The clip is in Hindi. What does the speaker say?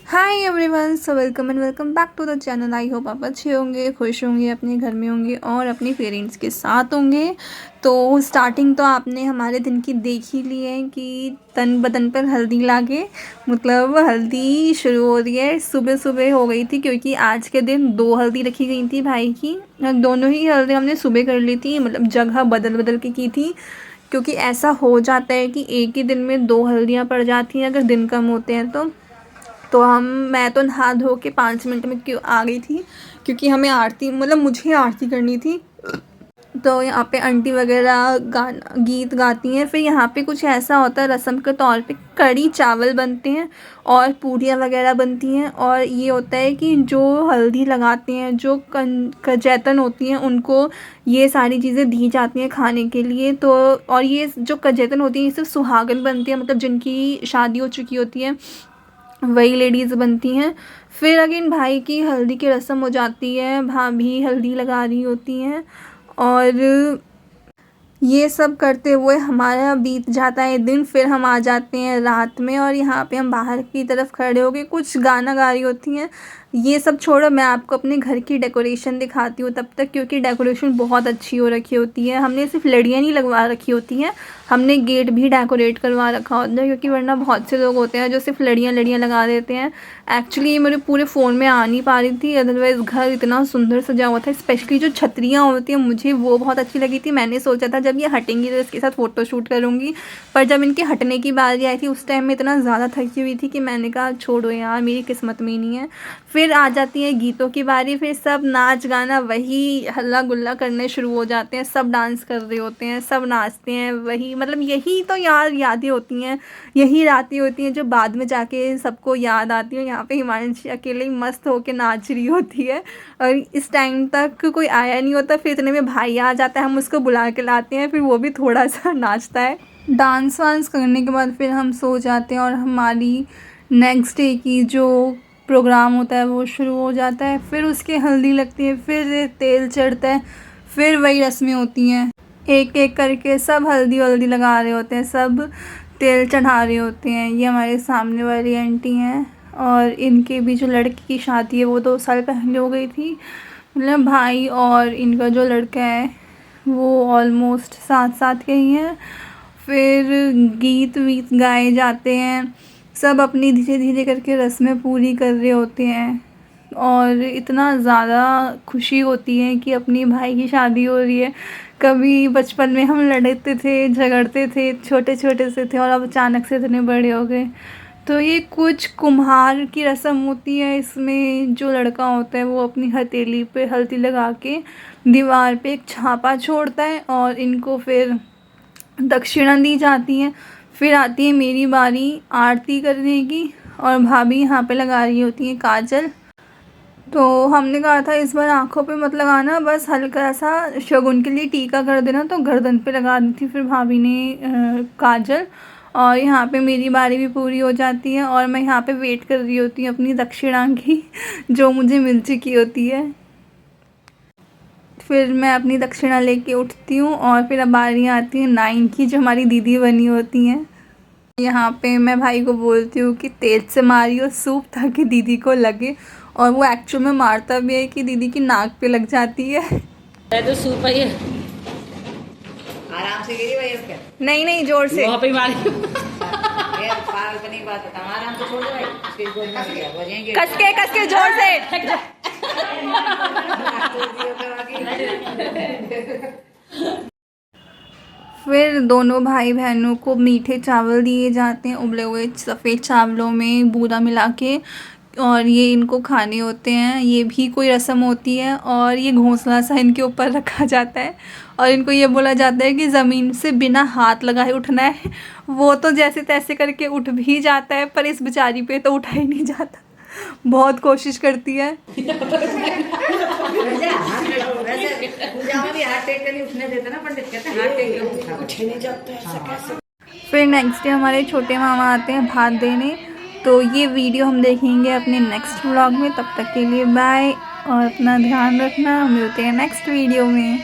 Hi everyone, so welcome and welcome back to the channel. I hope आप अच्छे होंगे, खुश होंगे, अपने घर में होंगे और अपने पेरेंट्स के साथ होंगे। तो स्टार्टिंग तो आपने हमारे दिन की देख ही ली है कि तन बदन पर हल्दी लागे, मतलब हल्दी शुरू हो रही है। सुबह सुबह हो गई थी क्योंकि आज के दिन 2 हल्दी रखी गई थी भाई की। दोनों ही हल्दी हमने सुबह कर ली थी, मतलब जगह बदल बदल के की थी, क्योंकि ऐसा हो जाता है कि एक ही दिन में 2 हल्दियाँ पड़ जाती हैं अगर दिन कम होते हैं तो मैं तो नहा धो के 5 मिनट में क्यों आ गई थी, क्योंकि हमें आरती, मतलब मुझे आरती करनी थी। तो यहाँ पे आंटी वगैरह गाना गीत गाती हैं। फिर यहाँ पे कुछ ऐसा होता है, रस्म के तौर पे कढ़ी चावल बनते हैं और पूड़ियाँ वगैरह बनती हैं। और ये होता है कि जो हल्दी लगाते हैं, जो कजैतन होती हैं, उनको ये सारी चीज़ें दी जाती हैं खाने के लिए। तो और ये जो कजैतन होती है ये सिर्फ सुहागन बनती है, मतलब जिनकी शादी हो चुकी होती है वही लेडीज़ बनती हैं। फिर अगेन भाई की हल्दी की रस्म हो जाती है, भाभी हल्दी लगा रही होती हैं और ये सब करते हुए हमारा बीत जाता है दिन। फिर हम आ जाते हैं रात में और यहाँ पे हम बाहर की तरफ खड़े होके कुछ गाना गा रही होती हैं। ये सब छोड़ो, मैं आपको अपने घर की डेकोरेशन दिखाती हूँ तब तक, क्योंकि डेकोरेशन बहुत अच्छी हो रखी होती है। हमने सिर्फ लड़ियाँ नहीं लगवा रखी होती हैं, हमने गेट भी डेकोरेट करवा रखा होता है, क्योंकि वरना बहुत से लोग होते हैं जो सिर्फ लड़ियाँ लगा देते हैं। एक्चुअली ये मेरे पूरे फ़ोन में आ नहीं पा रही थी, अदरवाइज़ घर इतना सुंदर सजा हुआ था। स्पेशली जो छतरियाँ होती हैं मुझे वो बहुत अच्छी लगी थी। मैंने सोचा था जब ये हटेंगी तो इसके साथ फ़ोटो शूट करूँगी, पर जब इनके हटने की बारी आई थी उस टाइम में इतना ज़्यादा थकी हुई थी कि मैंने कहा छोड़ो यार, मेरी किस्मत में ही नहीं है। फिर आ जाती है गीतों की बारी, फिर सब नाच गाना वही हल्ला गुल्ला करने शुरू हो जाते हैं। सब डांस कर रहे होते हैं, सब नाचते हैं, वही मतलब यही तो यार यादें होती हैं, यही रातें होती हैं जो बाद में जाके सबको याद आती हैं। यहाँ पे हिमांशी अकेले ही मस्त होके नाच रही होती है और इस टाइम तक कोई आया नहीं होता। फिर इतने में भाई आ जाता है, हम उसको बुला के लाते हैं, फिर वो भी थोड़ा सा नाचता है। डांस वांस करने के बाद फिर हम सो जाते हैं और हमारी नेक्स्ट डे की जो प्रोग्राम होता है वो शुरू हो जाता है। फिर उसके हल्दी लगती है, फिर तेल चढ़ता है, फिर वही रस्में होती हैं। एक एक करके सब हल्दी वल्दी लगा रहे होते हैं, सब तेल चढ़ा रहे होते हैं। ये हमारे सामने वाली आंटी हैं और इनके भी जो लड़की की शादी है वो 2 साल पहले हो गई थी। मतलब भाई और इनका जो लड़का है वो ऑलमोस्ट साथ साथ के ही हैं। फिर गीत वीत गाए जाते हैं, सब अपनी धीरे धीरे करके रस्में पूरी कर रहे होते हैं और इतना ज़्यादा खुशी होती है कि अपनी भाई की शादी हो रही है। कभी बचपन में हम लड़ते थे, झगड़ते थे, छोटे छोटे से थे और अब अचानक से इतने बड़े हो गए। तो ये कुछ कुम्हार की रस्म होती है। इसमें जो लड़का होता है वो अपनी हथेली पे हल्दी लगा के दीवार पे एक छापा छोड़ता है और इनको फिर दक्षिणा दी जाती है। फिर आती है मेरी बारी आरती करने की और भाभी यहाँ पे लगा रही होती है काजल। तो हमने कहा था इस बार आँखों पे मत लगाना, बस हल्का सा शगुन के लिए टीका कर देना, तो गर्दन पे लगा दी थी फिर भाभी ने काजल। और यहाँ पे मेरी बारी भी पूरी हो जाती है और मैं यहाँ पे वेट कर रही होती हूँ अपनी दक्षिणा की जो मुझे मिल चुकी होती है। फिर मैं अपनी दक्षिणा लेके उठती हूँ और फिर अब बारी आती है 9 की, जो हमारी दीदी बनी होती हैं। यहाँ पे मैं भाई को बोलती हूँ कि तेज से मारियो सूप ताकि दीदी को लगे, और वो एक्चुअल में मारता भी है कि दीदी की नाक पे लग जाती है। तो सूप है ये, आराम से गिरी भाई उसके नहीं नहीं, जोर से वहाँ पे मारी। ये पागलपनी की बात बता, आराम से छोड़ दो भाई, उसके गोद में गिरा बजेंगे कस के जोर से। फिर दोनों भाई बहनों को मीठे चावल दिए जाते हैं, उबले हुए सफ़ेद चावलों में बूरा मिला के, और ये इनको खाने होते हैं। ये भी कोई रस्म होती है और ये घोंसला सा इनके ऊपर रखा जाता है और इनको ये बोला जाता है कि ज़मीन से बिना हाथ लगाए उठना है। वो तो जैसे तैसे करके उठ भी जाता है, पर इस बेचारी पे तो उठा ही नहीं जाता, बहुत कोशिश करती है। पूजा में भी हाथ टेक कर नहीं उठने देते ना, पंडित कहते हैं हाथ टेक के उठे नहीं जाते ऐसा कैसे। फिर नेक्स्ट डे हमारे छोटे मामा आते हैं भात देने। तो ये वीडियो हम देखेंगे अपने नेक्स्ट व्लॉग में। तब तक के लिए बाय और अपना ध्यान रखना, मिलते हैं नेक्स्ट वीडियो में।